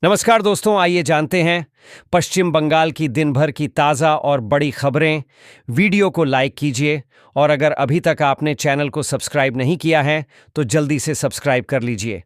नमस्कार दोस्तों, आइए जानते हैं पश्चिम बंगाल की दिन भर की ताज़ा और बड़ी खबरें। वीडियो को लाइक कीजिए और अगर अभी तक आपने चैनल को सब्सक्राइब नहीं किया है तो जल्दी से सब्सक्राइब कर लीजिए।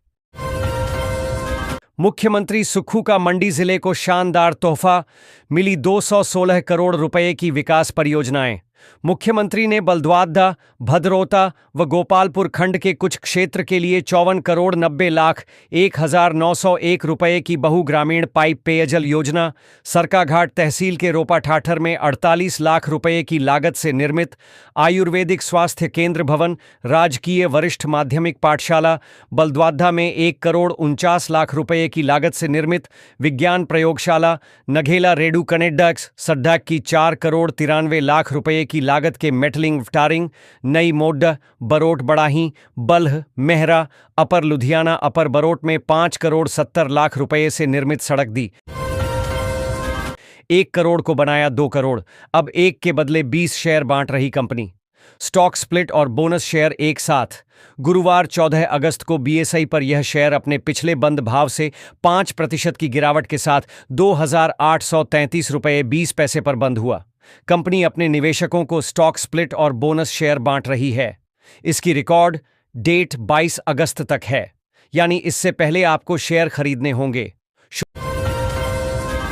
मुख्यमंत्री सुक्खू का मंडी जिले को शानदार तोहफा, मिली 216 करोड़ रुपए की विकास परियोजनाएं। मुख्यमंत्री ने बलद्वादा, भदरौता व गोपालपुर खंड के कुछ क्षेत्र के लिए 54 करोड़ 90 लाख 1,901 रुपए की बहुग्रामीण पाइप पेयजल योजना, सरकाघाट तहसील के रोपा ठाठर में 48 लाख रुपए की लागत से निर्मित आयुर्वेदिक स्वास्थ्य केंद्र भवन, राजकीय वरिष्ठ माध्यमिक पाठशाला बलद्वादा में 1 करोड़ 49 लाख रुपए की लागत से निर्मित विज्ञान प्रयोगशाला, नघेला रेडू कनेड्डक्स सड्डा की 4 करोड़ 93 लाख रुपए की लागत के मेटलिंग टारिंग, नई मोड्डा बरोट बड़ाही बल्ह मेहरा अपर लुधियाना अपर बरोट में 5 करोड़ 70 लाख रुपए से निर्मित सड़क दी। 1 करोड़ को बनाया 2 करोड़, अब 1 के बदले 20 शेयर बांट रही कंपनी। स्टॉक स्प्लिट और बोनस शेयर एक साथ। गुरुवार 14 अगस्त को बीएसई पर यह शेयर अपने पिछले बंद भाव से 5% की गिरावट के साथ 2,833 रुपये 20 पैसे पर बंद हुआ। कंपनी अपने निवेशकों को स्टॉक स्प्लिट और बोनस शेयर बांट रही है। इसकी रिकॉर्ड डेट 22 अगस्त तक है, यानी इससे पहले आपको शेयर खरीदने होंगे।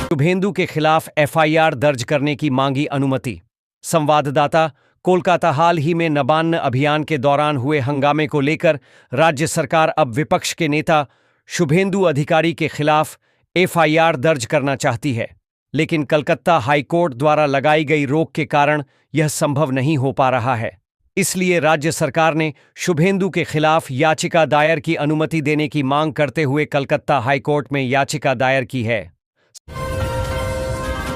शुभेंदु के खिलाफ एफआईआर दर्ज करने की मांगी अनुमति। संवाददाता, कोलकाता। हाल ही में नबान्न अभियान के दौरान हुए हंगामे को लेकर राज्य सरकार अब विपक्ष के नेता शुभेंदु अधिकारी के खिलाफ एफआईआर दर्ज करना चाहती है, लेकिन कलकत्ता हाईकोर्ट द्वारा लगाई गई रोक के कारण यह संभव नहीं हो पा रहा है। इसलिए राज्य सरकार ने शुभेंदु के खिलाफ याचिका दायर की अनुमति देने की मांग करते हुए कलकत्ता हाईकोर्ट में याचिका दायर की है।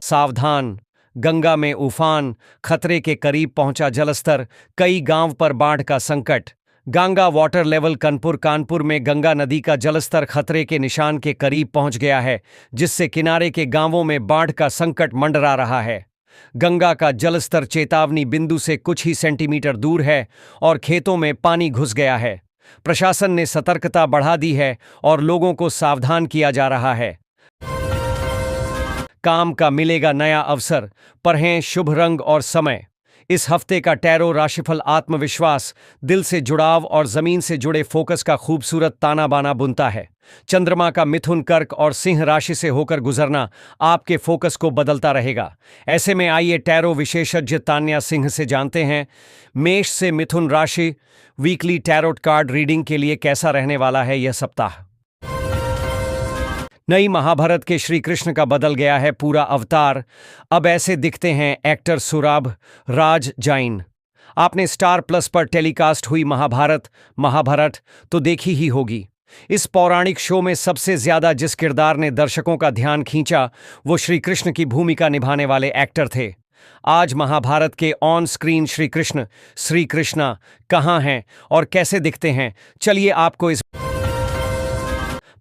सावधान, गंगा में उफान, खतरे के करीब पहुंचा जलस्तर, कई गांव पर बाढ़ का संकट। गंगा वाटर लेवल कानपुर में गंगा नदी का जलस्तर खतरे के निशान के करीब पहुंच गया है, जिससे किनारे के गांवों में बाढ़ का संकट मंडरा रहा है। गंगा का जलस्तर चेतावनी बिंदु से कुछ ही सेंटीमीटर दूर है और खेतों में पानी घुस गया है। प्रशासन ने सतर्कता बढ़ा दी है और लोगों को सावधान किया जा रहा है। काम का मिलेगा नया अवसर, पर हैं शुभ रंग और समय। इस हफ्ते का टैरो राशिफल आत्मविश्वास, दिल से जुड़ाव और जमीन से जुड़े फोकस का खूबसूरत ताना बाना बुनता है। चंद्रमा का मिथुन, कर्क और सिंह राशि से होकर गुजरना आपके फोकस को बदलता रहेगा। ऐसे में आइए टैरो विशेषज्ञ तान्या सिंह से जानते हैं मेष से मिथुन राशि वीकली टैरोट कार्ड रीडिंग के लिए कैसा रहने वाला है यह सप्ताह। नई महाभारत के श्री कृष्ण का बदल गया है पूरा अवतार। अब ऐसे दिखते हैं एक्टर सुराभ राज जैन। आपने स्टार प्लस पर टेलीकास्ट हुई महाभारत तो देखी ही होगी। इस पौराणिक शो में सबसे ज्यादा जिस किरदार ने दर्शकों का ध्यान खींचा वो श्री कृष्ण की भूमिका निभाने वाले एक्टर थे। आज महाभारत के ऑन स्क्रीन श्री कृष्णा कहाँ हैं और कैसे दिखते हैं, चलिए आपको इस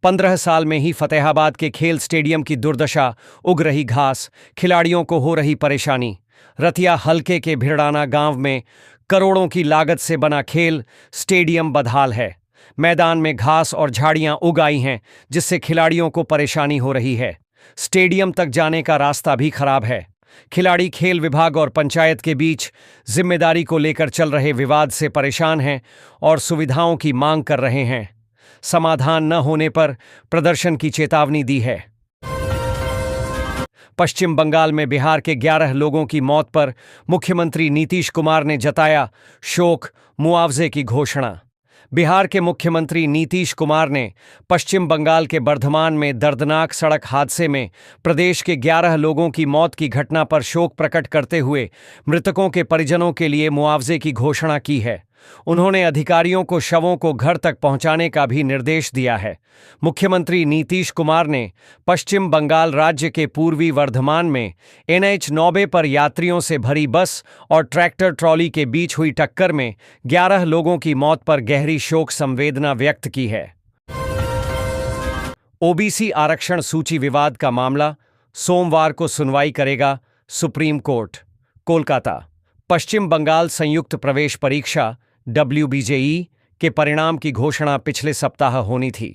15 साल में ही फतेहाबाद के खेल स्टेडियम की दुर्दशा, उग रही घास, खिलाड़ियों को हो रही परेशानी। रतिया हलके के भिड़ाना गांव में करोड़ों की लागत से बना खेल स्टेडियम बदहाल है। मैदान में घास और झाड़ियां उग आई हैं, जिससे खिलाड़ियों को परेशानी हो रही है। स्टेडियम तक जाने का रास्ता भी खराब है। खिलाड़ी खेल विभाग और पंचायत के बीच जिम्मेदारी को लेकर चल रहे विवाद से परेशान हैं और सुविधाओं की मांग कर रहे हैं। समाधान न होने पर प्रदर्शन की चेतावनी दी है। पश्चिम बंगाल में बिहार के 11 लोगों की मौत पर मुख्यमंत्री नीतीश कुमार ने जताया शोक, मुआवजे की घोषणा। बिहार के मुख्यमंत्री नीतीश कुमार ने पश्चिम बंगाल के बर्धमान में दर्दनाक सड़क हादसे में प्रदेश के 11 लोगों की मौत की घटना पर शोक प्रकट करते हुए मृतकों के परिजनों के लिए मुआवजे की घोषणा की है। उन्होंने अधिकारियों को शवों को घर तक पहुंचाने का भी निर्देश दिया है। मुख्यमंत्री नीतीश कुमार ने पश्चिम बंगाल राज्य के पूर्वी वर्धमान में NH 90 पर यात्रियों से भरी बस और ट्रैक्टर ट्रॉली के बीच हुई टक्कर में 11 लोगों की मौत पर गहरी शोक संवेदना व्यक्त की है। ओबीसी आरक्षण सूची विवाद का मामला सोमवार को सुनवाई करेगा सुप्रीम कोर्ट। कोलकाता। पश्चिम बंगाल संयुक्त प्रवेश परीक्षा WBJE के परिणाम की घोषणा पिछले सप्ताह होनी थी,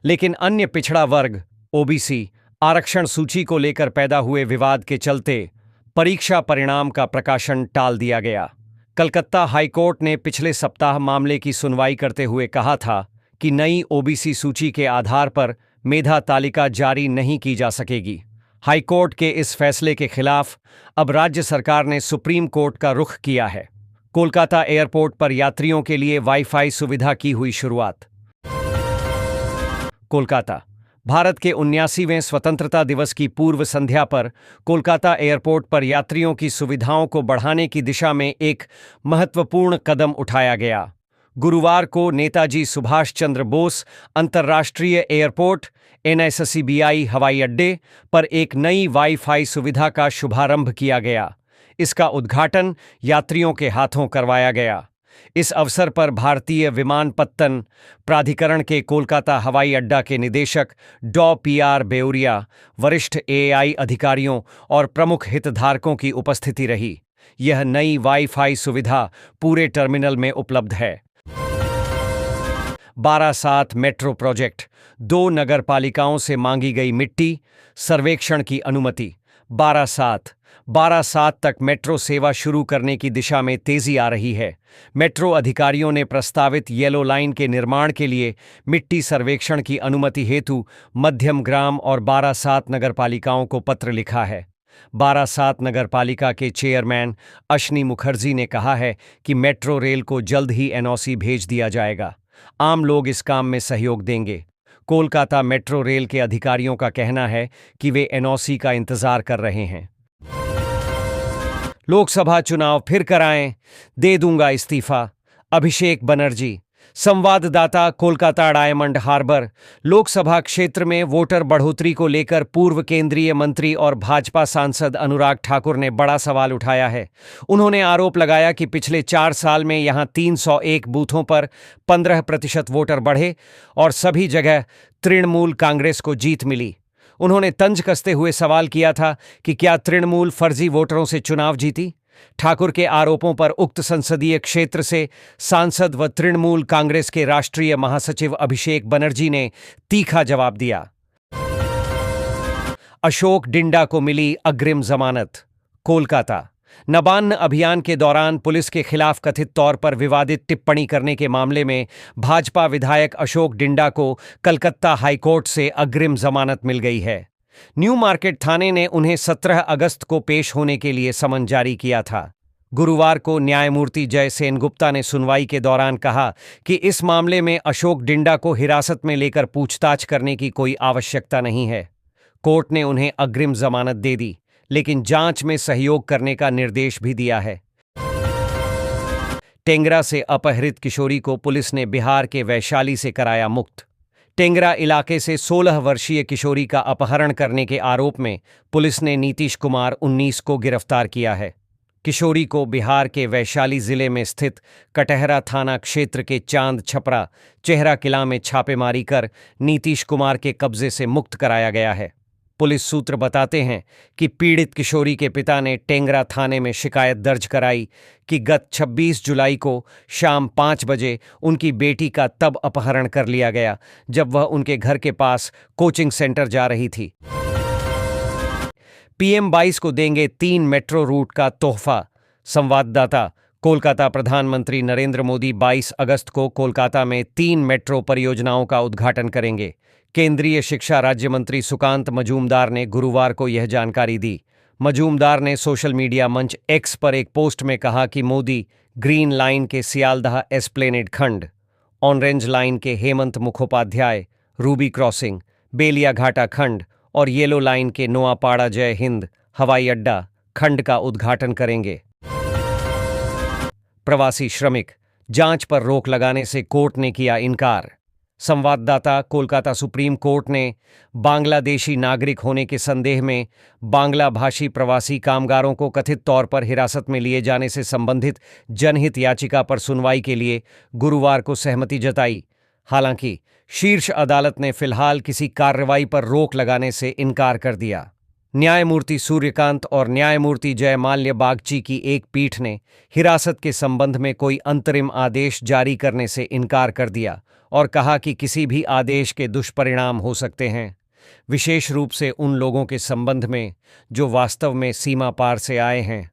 लेकिन अन्य पिछड़ा वर्ग ओबीसी आरक्षण सूची को लेकर पैदा हुए विवाद के चलते परीक्षा परिणाम का प्रकाशन टाल दिया गया। कलकत्ता हाईकोर्ट ने पिछले सप्ताह मामले की सुनवाई करते हुए कहा था कि नई ओबीसी सूची के आधार पर मेधा तालिका जारी नहीं की जा सकेगी। हाईकोर्ट के इस फैसले के खिलाफ अब राज्य सरकार ने सुप्रीम कोर्ट का रुख किया है। कोलकाता एयरपोर्ट पर यात्रियों के लिए वाईफाई सुविधा की हुई शुरुआत। कोलकाता भारत के 79वें स्वतंत्रता दिवस की पूर्व संध्या पर कोलकाता एयरपोर्ट पर यात्रियों की सुविधाओं को बढ़ाने की दिशा में एक महत्वपूर्ण कदम उठाया गया। गुरुवार को नेताजी सुभाष चंद्र बोस अंतर्राष्ट्रीय एयरपोर्ट एनएससीबीआई हवाई अड्डे पर एक नई वाईफाई सुविधा का शुभारंभ किया गया। इसका उद्घाटन यात्रियों के हाथों करवाया गया। इस अवसर पर भारतीय विमानपत्तन प्राधिकरण के कोलकाता हवाई अड्डा के निदेशक डॉ पीआर बेउरिया, वरिष्ठ एएआई अधिकारियों और प्रमुख हितधारकों की उपस्थिति रही। यह नई वाईफाई सुविधा पूरे टर्मिनल में उपलब्ध है। 12/7 मेट्रो प्रोजेक्ट, 2 नगरपालिकाओं से मांगी गई मिट्टी, सर्वेक्षण की अनुमति। 12/7 तक मेट्रो सेवा शुरू करने की दिशा में तेजी आ रही है। मेट्रो अधिकारियों ने प्रस्तावित येलो लाइन के निर्माण के लिए मिट्टी सर्वेक्षण की अनुमति हेतु मध्यम ग्राम और 12/7 नगरपालिकाओं को पत्र लिखा है। 12/7 नगरपालिका के चेयरमैन अश्नी मुखर्जी ने कहा है कि मेट्रो रेल को जल्द ही एनओसी भेज दिया जाएगा। आम लोग इस काम में सहयोग देंगे। कोलकाता मेट्रो रेल के अधिकारियों का कहना है कि वे एनओसी का इंतजार कर रहे हैं। लोकसभा चुनाव फिर कराएं, दे दूंगा इस्तीफा, अभिषेक बनर्जी। संवाददाता, कोलकाता डायमंड हार्बर। लोकसभा क्षेत्र में वोटर बढ़ोतरी को लेकर पूर्व केंद्रीय मंत्री और भाजपा सांसद अनुराग ठाकुर ने बड़ा सवाल उठाया है। उन्होंने आरोप लगाया कि पिछले 4 साल में यहां 301 बूथों पर 15% वोटर बढ़े और सभी जगह तृणमूल कांग्रेस को जीत मिली। उन्होंने तंज कसते हुए सवाल किया था कि क्या तृणमूल फर्जी वोटरों से चुनाव जीती। ठाकुर के आरोपों पर उक्त संसदीय क्षेत्र से सांसद व तृणमूल कांग्रेस के राष्ट्रीय महासचिव अभिषेक बनर्जी ने तीखा जवाब दिया। अशोक डिंडा को मिली अग्रिम जमानत। कोलकाता नबान्न अभियान के दौरान पुलिस के खिलाफ कथित तौर पर विवादित टिप्पणी करने के मामले में भाजपा विधायक अशोक डिंडा को कलकत्ता हाईकोर्ट से अग्रिम जमानत मिल गई है। न्यू मार्केट थाने ने उन्हें 17 अगस्त को पेश होने के लिए समन जारी किया था। गुरुवार को न्यायमूर्ति जय सेनगुप्ता ने सुनवाई के दौरान कहा कि इस मामले में अशोक डिंडा को हिरासत में लेकर पूछताछ करने की कोई आवश्यकता नहीं है। कोर्ट ने उन्हें अग्रिम जमानत दे दी, लेकिन जांच में सहयोग करने का निर्देश भी दिया है। टेंगरा से अपहृत किशोरी को पुलिस ने बिहार के वैशाली से कराया मुक्त। टेंगरा इलाके से 16 वर्षीय किशोरी का अपहरण करने के आरोप में पुलिस ने नीतीश कुमार 19 को गिरफ्तार किया है। किशोरी को बिहार के वैशाली जिले में स्थित कटहरा थाना क्षेत्र के चांद छपरा चेहरा किला में छापेमारी कर नीतीश कुमार के कब्जे से मुक्त कराया गया है। पुलिस सूत्र बताते हैं कि पीड़ित किशोरी के पिता ने टेंगरा थाने में शिकायत दर्ज कराई कि गत 26 जुलाई को शाम 5 बजे उनकी बेटी का तब अपहरण कर लिया गया जब वह उनके घर के पास कोचिंग सेंटर जा रही थी। पीएम 22 को देंगे 3 मेट्रो रूट का तोहफा। संवाददाता, कोलकाता प्रधानमंत्री नरेंद्र मोदी 22 अगस्त को कोलकाता में 3 मेट्रो परियोजनाओं का उद्घाटन करेंगे। केंद्रीय शिक्षा राज्य मंत्री सुकांत मजूमदार ने गुरुवार को यह जानकारी दी। मजूमदार ने सोशल मीडिया मंच एक्स पर एक पोस्ट में कहा कि मोदी ग्रीन लाइन के सियालदह एस्प्लेनेड खंड, ऑरेंज लाइन के हेमंत मुखोपाध्याय रूबी क्रॉसिंग, बेलिया घाटा खंड और येलो लाइन के नोआपाड़ा जय हिंद हवाई अड्डा खंड का उद्घाटन करेंगे। प्रवासी श्रमिक, जांच पर रोक लगाने से कोर्ट ने किया इनकार। संवाददाता, कोलकाता सुप्रीम कोर्ट ने बांग्लादेशी नागरिक होने के संदेह में बांग्ला भाषी प्रवासी कामगारों को कथित तौर पर हिरासत में लिए जाने से संबंधित जनहित याचिका पर सुनवाई के लिए गुरुवार को सहमति जताई। हालांकि शीर्ष अदालत ने फिलहाल किसी कार्रवाई पर रोक लगाने से इनकार कर दिया। न्यायमूर्ति सूर्यकांत और न्यायमूर्ति जयमाल्य बागची की एक पीठ ने हिरासत के संबंध में कोई अंतरिम आदेश जारी करने से इनकार कर दिया और कहा कि किसी भी आदेश के दुष्परिणाम हो सकते हैं। विशेष रूप से उन लोगों के संबंध में जो वास्तव में सीमा पार से आए हैं।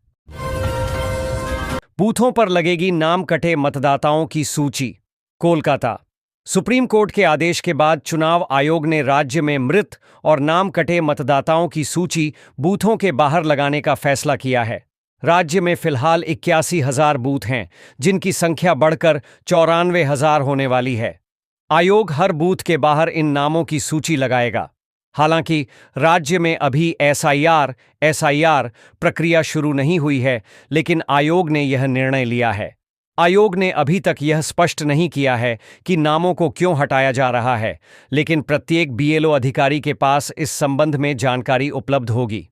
बूथों पर लगेगी नाम कटे मतदाताओं की सूची। कोलकाता। सुप्रीम कोर्ट के आदेश के बाद चुनाव आयोग ने राज्य में मृत और नाम कटे मतदाताओं की सूची बूथों के बाहर लगाने का फैसला किया है। राज्य में फिलहाल 81,000 बूथ हैं, जिनकी संख्या बढ़कर 94,000 होने वाली है। आयोग हर बूथ के बाहर इन नामों की सूची लगाएगा। हालांकि राज्य में अभी एसआईआर प्रक्रिया शुरू नहीं हुई है, लेकिन आयोग ने यह निर्णय लिया है। आयोग ने अभी तक यह स्पष्ट नहीं किया है कि नामों को क्यों हटाया जा रहा है, लेकिन प्रत्येक बीएलओ अधिकारी के पास इस संबंध में जानकारी उपलब्ध होगी।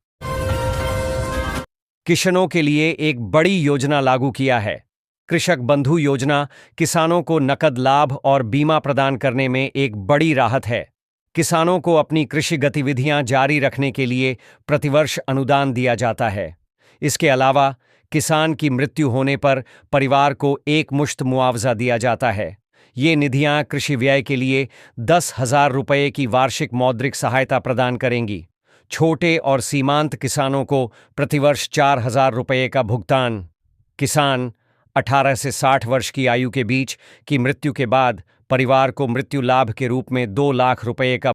किसानों के लिए एक बड़ी योजना लागू किया है। कृषक बंधु योजना किसानों को नकद लाभ और बीमा प्रदान करने में एक बड़ी राहत है। किसानों को अपनी कृषि गतिविधियां जारी रखने के लिए प्रतिवर्ष अनुदान दिया जाता है। इसके अलावा किसान की मृत्यु होने पर परिवार को एकमुश्त मुआवजा दिया जाता है। ये निधियां कृषि व्यय के लिए 10,000 रुपये की वार्षिक मौद्रिक सहायता प्रदान करेंगी। छोटे और सीमांत किसानों को प्रतिवर्ष 4,000 रुपये का भुगतान। किसान 18 से 60 वर्ष की आयु के बीच की मृत्यु के बाद परिवार को मृत्यु लाभ के रूप में 2 लाख रुपये का